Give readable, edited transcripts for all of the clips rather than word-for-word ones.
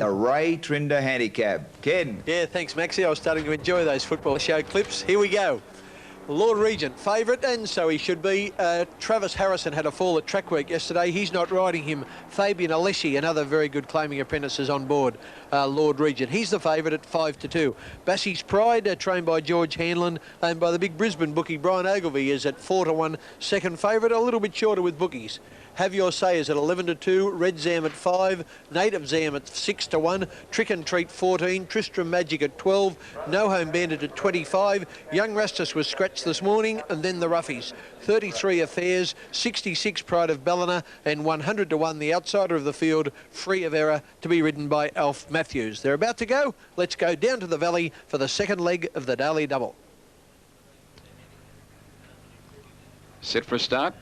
The Ray Trinder Handicap. Ken. Yeah, thanks, Maxie. I was starting to enjoy those football show clips. Here we go. Lord Regent, favourite, and so he should be. Travis Harrison had a fall at track work yesterday. He's not riding him. Fabian Alessi, another very good claiming apprentices on board. Lord Regent, he's the favourite at 5-2. Bassie's Pride, trained by George Hanlon, and by the big Brisbane bookie Brian Ogilvie, is at 4-1. Second favourite, a little bit shorter with bookies. Have Your Say is at 11-2, Red Zam at 5, Native Zam at 6-1, Trick and Treat 14, Tristram Magic at 12, No Home Bandit at 25, Young Rastus was scratched this morning, and then the Roughies. 33 Affairs, 66 Pride of Ballina, and 100-1 the outsider of the field, Free of Error, to be ridden by Alf Matthews. They're about to go. Let's go down to the valley for the second leg of the Daily Double. Set for a start.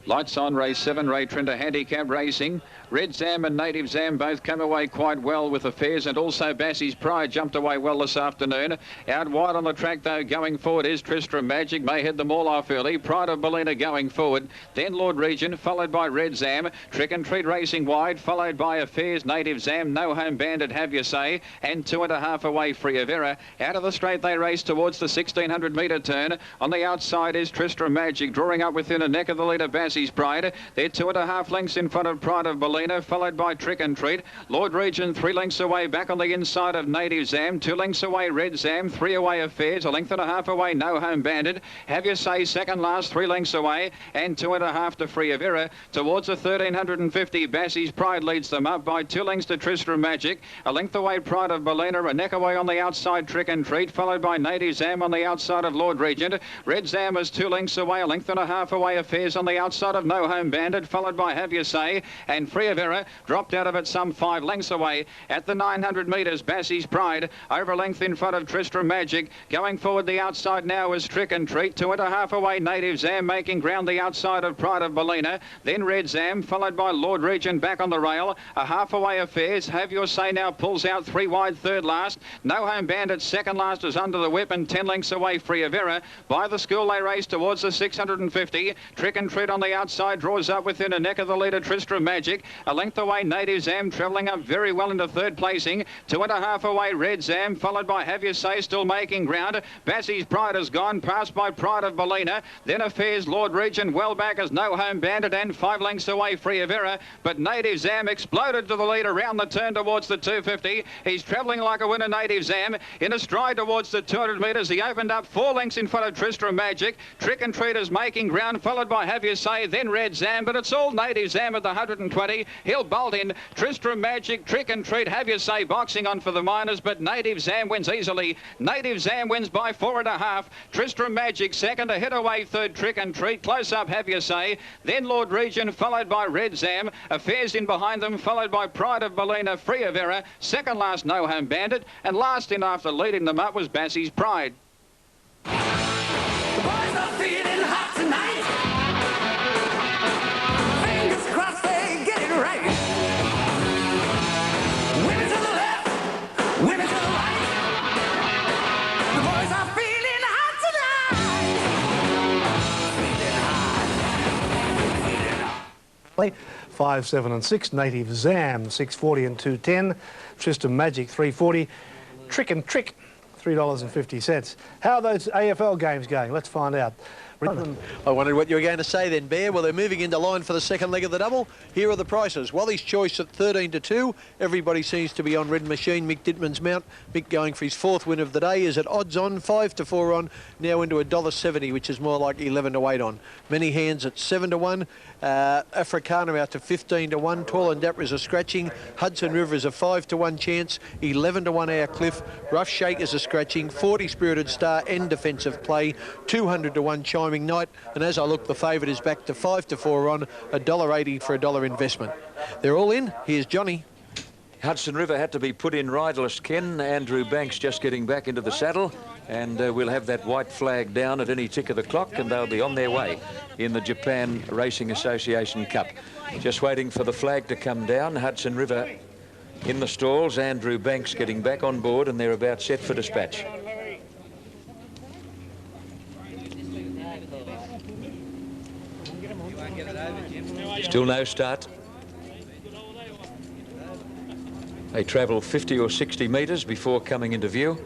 Lights on, race 7, Ray Trinder Handicap Racing. Red Zam and Native Zam both come away quite well with Affairs, and also Bassie's Pride jumped away well this afternoon. Out wide on the track, though, going forward is Tristram Magic. May head them all off early. Pride of Ballina going forward. Then Lord Regent, followed by Red Zam. Trick and Treat racing wide, followed by Affairs, Native Zam, No Home Bandit, Have Your Say, and 2.5 away, Free of Error. Out of the straight, they race towards the 1,600-metre turn. On the outside is Tristram Magic, drawing up within a neck of the leader, Bassie's Pride. They're 2.5 lengths in front of Pride of Ballina, followed by Trick and Treat. Lord Regent 3 lengths away, back on the inside of Native Zam. 2 lengths away, Red Zam. 3 away, Affairs. 1.5 away, No Home Bandit. Have Your Say second last, 3 lengths away, and 2.5 to Free of Error. Towards the 1,350, Bassie's Pride leads them up by 2 lengths to Tristram Magic. A length away, Pride of Ballina. A neck away on the outside, Trick and Treat, followed by Native Zam on the outside of Lord Regent. Red Zam is 2 lengths away, 1.5 away, Affairs on the outside of No Home Bandit, followed by Have Your Say, and Free of Error dropped out of it some 5 lengths away. At the 900 metres, Bassie's Pride over a length in front of Tristram Magic. Going forward the outside now is Trick and Treat. 2.5 away, Native Zam making ground the outside of Pride of Ballina. Then Red Zam, followed by Lord Regent back on the rail. A half away, Affairs. Have Your Say now pulls out 3 wide, third last. No Home Bandit second last is under the whip, and 10 lengths away, Free of Error. By the school they race towards the 650. Trick and Treat on the outside draws up within a neck of the leader, Tristram Magic. A length away, Native Zam travelling up very well into third placing. 2.5 away, Red Zam, followed by Have Your Say, still making ground. Bassie's Pride has gone, passed by Pride of Ballina. Then Affairs, Lord Regent, well back as No Home Bandit, and 5 lengths away, Free of Error. But Native Zam exploded to the lead around the turn towards the 250. He's travelling like a winner, Native Zam. In a stride towards the 200 metres, he opened up 4 lengths in front of Tristram Magic. Trick and Treat is making ground, followed by Have Your Say, then Red Zam, but it's all Native Zam at the 120. He'll bolt in. Tristram Magic, Trick and Treat, Have Your Say boxing on for the minors, but Native Zam wins easily. Native Zam wins by 4.5. Tristram Magic second, a hit away third, Trick and Treat. Close up, Have Your Say. Then Lord Regent, followed by Red Zam. Affairs in behind them, followed by Pride of Ballina, Free of Error. Second last, No Home Bandit. And last in after leading them up was Bassie's Pride. The boys are feeling hot tonight. Fingers crossed they get it right. Women to the left, women to the right. The boys are feeling hot tonight. 5, 7 and 6. Native Zam 6.40 and 2.10. Tristram Magic 3.40. Trick and Trick $3.50. How are those AFL games going? Let's find out. I wondered what you were going to say then, Bear. Well, they're moving into line for the second leg of the double. Here are the prices. Wally's Choice at 13-2. Everybody seems to be on Red Machine. Mick Dittman's mount. Mick going for his 4th win of the day is at odds on, 5-4 on, now into $1.70, which is more like 11-8 on. Many Hands at 7-1. Africana out to 15-1. Tall and Dapper is a scratching. Hudson River is a 5-1 chance. 11-1 Our Cliff. Rough Shake is a scratching. 40 Spirited Star and Defensive Play. 200-1 Chiming Night. And as I look, the favourite is back to 5-4 on. $1.80 for $1 investment. They're all in. Here's Johnny. Hudson River had to be put in riderless, Ken. Andrew Banks just getting back into the saddle, and we'll have that white flag down at any tick of the clock, and they'll be on their way in the Japan Racing Association Cup. Just waiting for the flag to come down. Hudson River in the stalls, Andrew Banks getting back on board, and they're about set for dispatch. Still no start. They travel 50 or 60 metres before coming into view.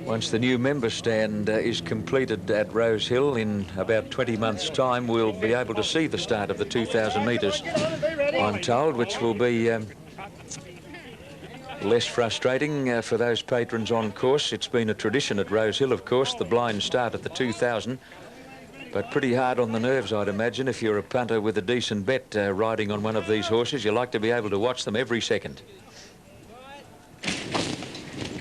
Once the new member stand is completed at Rose Hill in about 20 months' time, we'll be able to see the start of the 2,000 metres, I'm told, which will be less frustrating for those patrons on course. It's been a tradition at Rose Hill, of course, the blind start at the 2,000, but pretty hard on the nerves, I'd imagine. If you're a punter with a decent bet riding on one of these horses, you like to be able to watch them every second.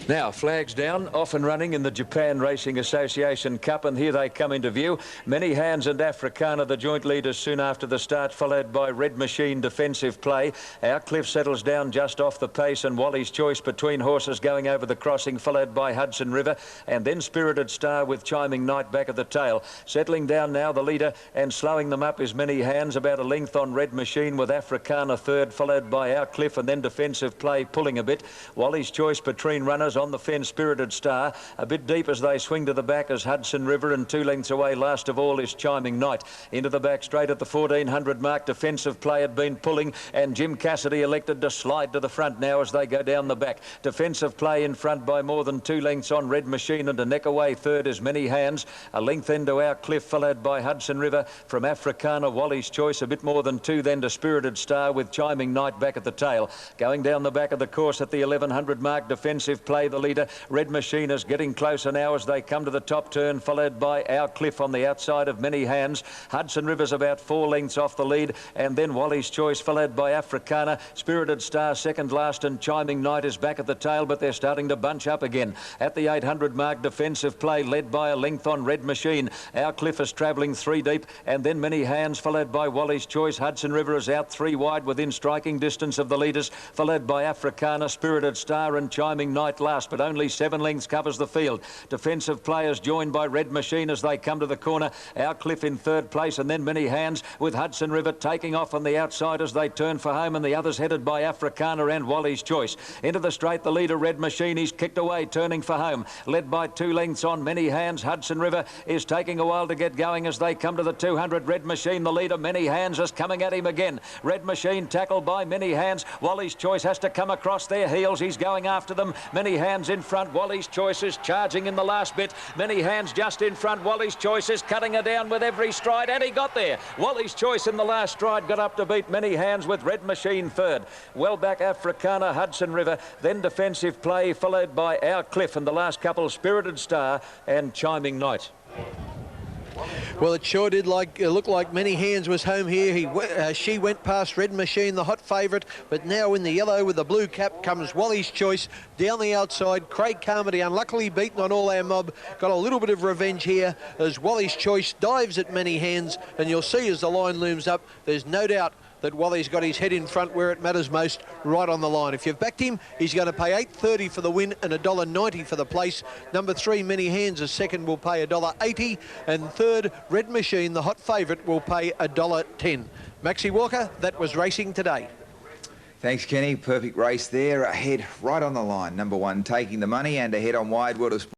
Now, flags down, off and running in the Japan Racing Association Cup, and here they come into view. Many Hands and Africana, the joint leaders soon after the start, followed by Red Machine, Defensive Play. Our Cliff settles down just off the pace, and Wally's Choice between horses going over the crossing, followed by Hudson River, and then Spirited Star with Chiming Night back at the tail. Settling down now, the leader, and slowing them up is Many Hands, about a length on Red Machine, with Africana third, followed by Our Cliff, and then Defensive Play pulling a bit. Wally's Choice between runners. On the fence, Spirited Star a bit deep as they swing to the back as Hudson River, and 2 lengths away last of all is Chiming Night. Into the back straight at the 1400 mark, Defensive Play had been pulling, and Jim Cassidy elected to slide to the front now as they go down the back. Defensive Play in front by more than 2 lengths on Red Machine, and a neck away third is Many Hands. A length into Our Cliff, followed by Hudson River. From Africana, Wally's Choice a bit more than 2 then to Spirited Star, with Chiming Night back at the tail. Going down the back of the course at the 1100 mark, Defensive Play the leader. Red Machine is getting closer now as they come to the top turn, followed by Our Cliff on the outside of Many Hands. Hudson River's about 4 lengths off the lead, and then Wally's Choice, followed by Africana. Spirited Star second last, and Chiming Night is back at the tail, but they're starting to bunch up again. At the 800 mark, Defensive Play led by a length on Red Machine. Our Cliff is travelling 3 deep, and then Many Hands, followed by Wally's Choice. Hudson River is out 3 wide within striking distance of the leaders, followed by Africana, Spirited Star and Chiming Night last, but only 7 lengths covers the field. Defensive Players joined by Red Machine as they come to the corner. Our Cliff in third place, and then Many Hands, with Hudson River taking off on the outside as they turn for home, and the others headed by Africana and Wally's Choice. Into the straight, the leader Red Machine, he's kicked away, turning for home, led by 2 lengths on Many Hands. Hudson River is taking a while to get going as they come to the 200. Red Machine, the leader. Many Hands is coming at him again. Red Machine tackled by Many Hands. Wally's Choice has to come across their heels. He's going after them. Many Hands in front. Wally's Choice is charging in the last bit. Many Hands just in front. Wally's Choice is cutting her down with every stride, and he got there. Wally's Choice in the last stride got up to beat Many Hands, with Red Machine third. Well back Africana, Hudson River, then Defensive Play, followed by Our Cliff, and the last couple Spirited Star and Chiming Night. Well, it sure did look like Many Hands was home here. She went past Red Machine, the hot favourite, but now in the yellow with the blue cap comes Wally's Choice down the outside. Craig Carmody, unluckily beaten on All Our Mob, got a little bit of revenge here as Wally's Choice dives at Many Hands, and you'll see as the line looms up, there's no doubt that Wally's got his head in front where it matters most, right on the line. If you've backed him, he's going to pay $8.30 for the win and $1.90 for the place. Number 3, Many Hands, as second, will pay $1.80, and third, Red Machine, the hot favourite, will pay $1.10. Maxie Walker, that was racing today. Thanks, Kenny. Perfect race there. Ahead, right on the line. Number 1 taking the money, and ahead on Wide World of Sport.